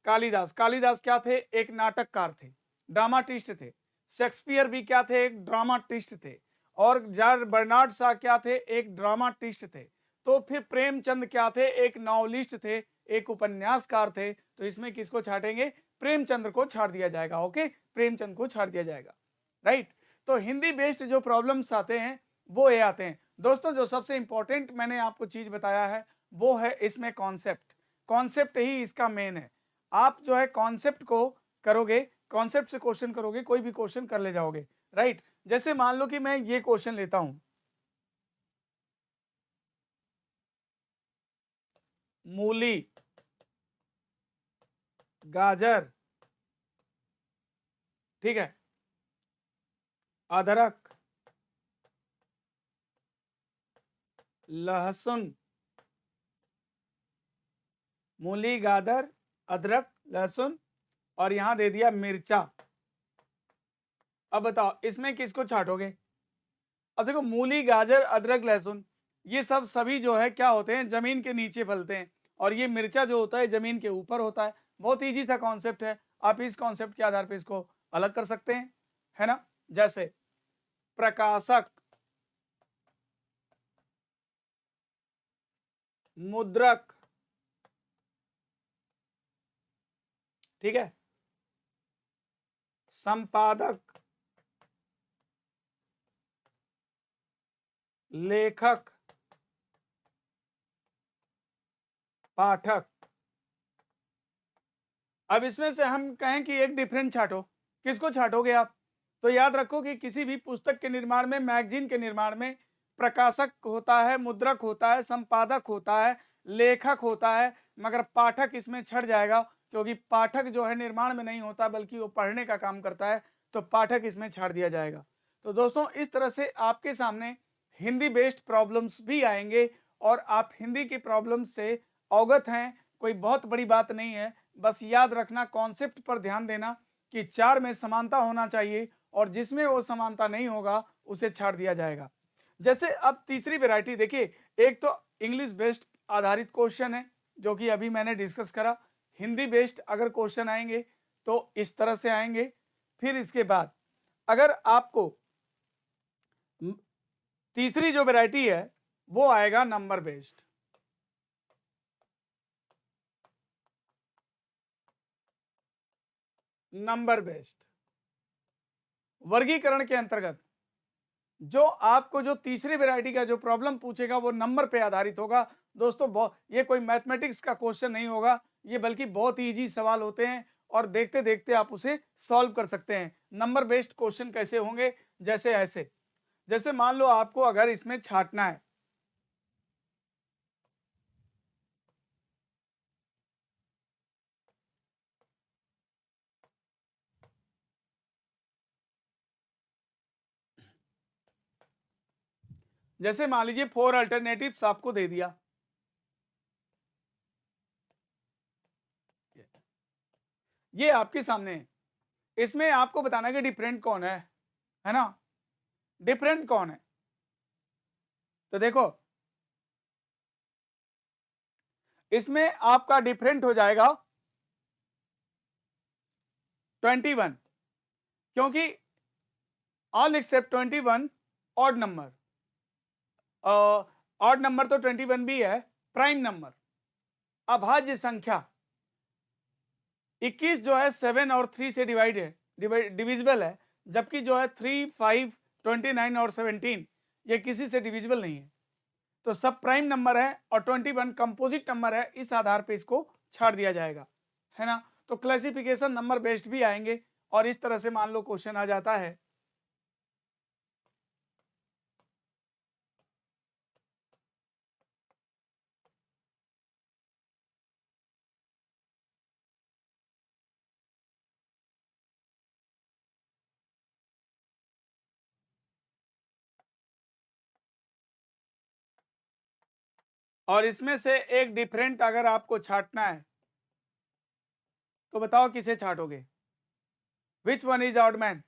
Kalidas. Kalidas क्या थे? एक नाटककार थे, ड्रामाटिस्ट थे। शेक्सपियर भी क्या थे? एक ड्रामाटिस्ट थे। और जॉर्ज बर्नार्ड शॉ क्या थे? एक ड्रामाटिस्ट थे। तो फिर प्रेमचंद क्या थे? एक नॉवलिस्ट थे, एक उपन्यासकार थे। तो इसमें किसको छाटेंगे? प्रेमचंद्र को छाट दिया जाएगा। ओके, प्रेमचंद को छाट दिया जाएगा, राइट। तो हिंदी बेस्ड जो प्रॉब्लम्स आते हैं वो ये आते हैं दोस्तों। जो सबसे इंपॉर्टेंट मैंने आपको चीज बताया है वो है इसमें कॉन्सेप्ट। कॉन्सेप्ट ही इसका मेन है। आप जो है कॉन्सेप्ट को करोगे, कॉन्सेप्ट से क्वेश्चन करोगे, कोई भी क्वेश्चन कर ले जाओगे, राइट। जैसे मान लो कि मैं ये क्वेश्चन लेता हूं, मूली, गाजर, ठीक है, अदरक, लहसुन, मूली, गाजर, अदरक, लहसुन, और यहां दे दिया मिर्चा। अब बताओ इसमें किसको छाटोगे? अब देखो, मूली, गाजर, अदरक, लहसुन, ये सब सभी जो है क्या होते हैं? जमीन के नीचे फलते हैं, और ये मिर्चा जो होता है जमीन के ऊपर होता है। बहुत इजी सा कॉन्सेप्ट है, आप इस कॉन्सेप्ट के आधार पर इसको अलग कर सकते हैं, है ना। जैसे प्रकाशक, मुद्रक, ठीक है, संपादक, लेखक, पाठक। अब इसमें से हम कहें कि एक डिफरेंट छाटो, किसको छाटोगे आप? तो याद रखो कि किसी भी पुस्तक के निर्माण में, मैगजीन के निर्माण में प्रकाशक होता है, मुद्रक होता है, संपादक होता है, लेखक होता है, मगर पाठक इसमें छट जाएगा, क्योंकि पाठक जो है निर्माण में नहीं होता बल्कि वो पढ़ने का काम करता है, तो पाठक इसमें छाड़ दिया जाएगा। तो दोस्तों इस तरह से आपके सामने हिंदी बेस्ड प्रॉब्लम्स भी आएंगे, और आप हिंदी की प्रॉब्लम से अवगत हैं, कोई बहुत बड़ी बात नहीं है। बस याद रखना, कॉन्सेप्ट पर ध्यान देना कि 4 में समानता होना चाहिए, और जिसमें वो समानता नहीं होगा उसे छाड़ दिया जाएगा। जैसे अब तीसरी वैरायटी देखिए, एक तो इंग्लिश बेस्ड आधारित क्वेश्चन है जो कि अभी मैंने डिस्कस करा। हिंदी बेस्ड अगर क्वेश्चन आएंगे तो इस तरह से आएंगे। फिर इसके बाद अगर आपको तीसरी जो वैरायटी है वो आएगा नंबर बेस्ड। नंबर बेस्ड वर्गीकरण के अंतर्गत जो आपको जो तीसरी वैरायटी का जो प्रॉब्लम पूछेगा वो नंबर पे आधारित होगा। दोस्तों ये कोई मैथमेटिक्स का क्वेश्चन नहीं होगा, ये बल्कि बहुत ही इजी सवाल होते हैं, और देखते देखते आप उसे सॉल्व कर सकते हैं। नंबर बेस्ड क्वेश्चन कैसे होंगे? जैसे ऐसे, जैसे मान लो आपको अगर इसमें छांटना है, जैसे मान लीजिए 4 अल्टरनेटिव्स आपको दे दिया, ये आपके सामने है। इसमें आपको बताना कि डिफरेंट कौन है ना, डिफरेंट कौन है। तो देखो इसमें आपका डिफरेंट हो जाएगा 21, क्योंकि all accept 21 odd number, odd number तो 21 भी है, प्राइम नंबर, अभाज्य संख्या 21 जो है 7 और 3 से डिवाइड है, डिविजिबल है, जबकि जो है 3, 5, 29 और 17 ये किसी से डिविजिबल नहीं है। तो सब प्राइम नंबर है और 21 कंपोजिट नंबर है, इस आधार पे इसको छाड़ दिया जाएगा, है ना। तो क्लासिफिकेशन नंबर बेस्ड भी आएंगे, और इस तरह से मान लो क्वेश्चन आ जाता है। और इसमें से एक डिफरेंट अगर आपको छांटना है तो बताओ किसे छाटोगे? Which one is odd man?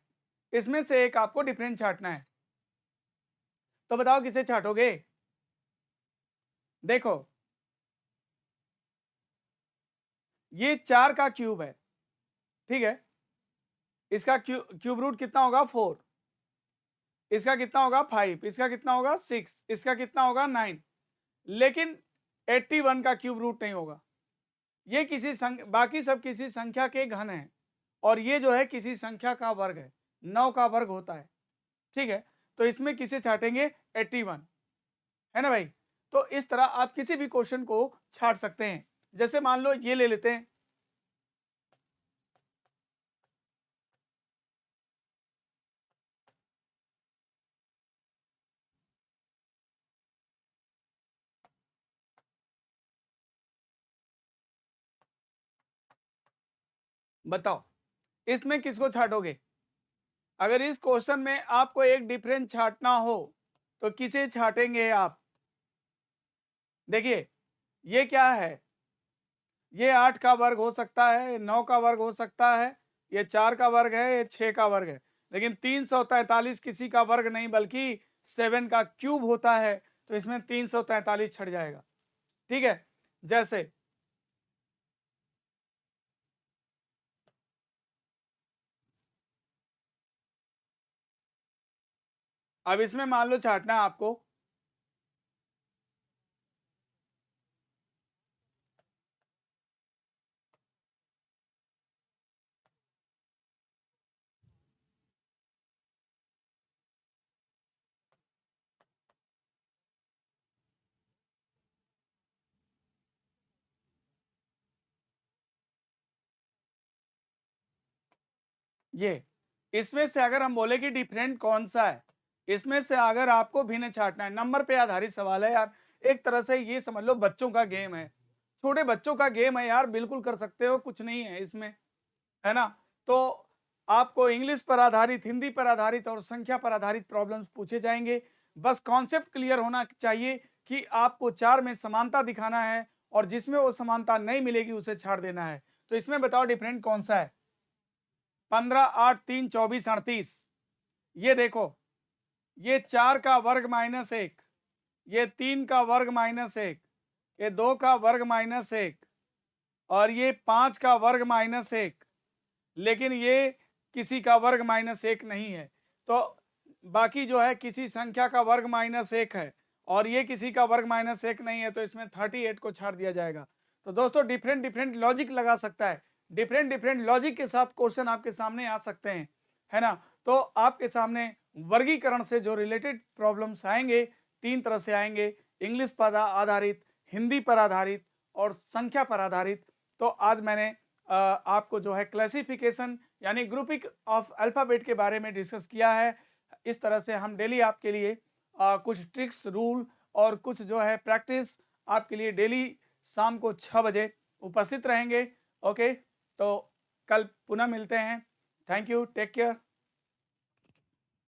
इसमें से एक आपको डिफरेंट छांटना है। तो बताओ किसे छांटोगे? देखो, ये 4 का क्यूब है, ठीक है? इसका क्यूब रूट कितना होगा? 4। इसका कितना होगा? 5। इसका कितना होगा? 6। इसका कितना होगा? 9। लेकिन 81 का क्यूब रूट नहीं होगा। ये बाकी सब किसी संख्या के घन है, और ये जो है किसी संख्या का वर्ग है, 9 का वर्ग होता है, ठीक है? तो इसमें किसे छाटेंगे? 81, है ना भाई? तो इस तरह आप किसी भी क्वेश्चन को छाट सकते हैं। जैसे मान लो ये ले लेते हैं, बताओ इसमें किसको छाटोगे? अगर इस क्वेश्चन में आपको एक डिफरेंस छाटना हो तो किसे छाटेंगे आप? देखिए, ये क्या है? ये 8 का वर्ग हो सकता है, 9 का वर्ग हो सकता है, ये 4 का वर्ग है, ये 6 का वर्ग है, लेकिन 343 किसी का वर्ग नहीं बल्कि 7 का क्यूब होता है, तो इसमें 343 छट जाएगा, ठीक है? जैसे अब इसमें मान लो छाटना है आपको, ये इसमें से अगर हम बोले कि डिफरेंट कौन सा है, इसमें से अगर आपको भिन्न छाटना है, नंबर पे आधारित सवाल है यार, एक तरह से ये समझ लो बच्चों का गेम है, छोटे बच्चों का गेम है यार, बिल्कुल कर सकते हो, कुछ नहीं है इसमें, है ना? तो आपको इंग्लिश पर आधारित, हिंदी पर आधारित और संख्या पर आधारित प्रॉब्लम्स पूछे जाएंगे। बस कॉन्सेप्ट क्लियर होना चाहिए कि आपको 4 में समानता दिखाना है, और जिसमें वो समानता नहीं मिलेगी उसे छाड़ देना है। तो इसमें बताओ डिफरेंट कौन सा है? 15, 8, 3, 24, 38। ये देखो, ये 4 का वर्ग माइनस 1, ये 3 का वर्ग माइनस 1, ये 2 का वर्ग माइनस 1, और ये 5 का वर्ग माइनस 1, लेकिन ये किसी का वर्ग माइनस 1 नहीं है। तो बाकी जो है किसी संख्या का वर्ग माइनस 1 है, और ये किसी का वर्ग माइनस 1 नहीं है, तो इसमें 38 को छाड़ दिया जाएगा। तो दोस्तों डिफरेंट डिफरेंट लॉजिक लगा सकता है, डिफरेंट डिफरेंट लॉजिक के साथ क्वेश्चन आपके सामने आ सकते हैं, है ना? तो आपके सामने वर्गीकरण से जो रिलेटेड प्रॉब्लम्स आएंगे, 3 तरह से आएंगे, इंग्लिश पर आधारित, हिंदी पर आधारित और संख्या पर आधारित। तो आज मैंने आपको जो है क्लासिफिकेशन यानी ग्रुपिंग ऑफ अल्फ़ाबेट के बारे में डिस्कस किया है। इस तरह से हम डेली आपके लिए कुछ ट्रिक्स, रूल और कुछ जो है प्रैक्टिस आपके लिए डेली शाम को 6 बजे उपस्थित रहेंगे। ओके, तो कल पुनः मिलते हैं। Thank you, take care.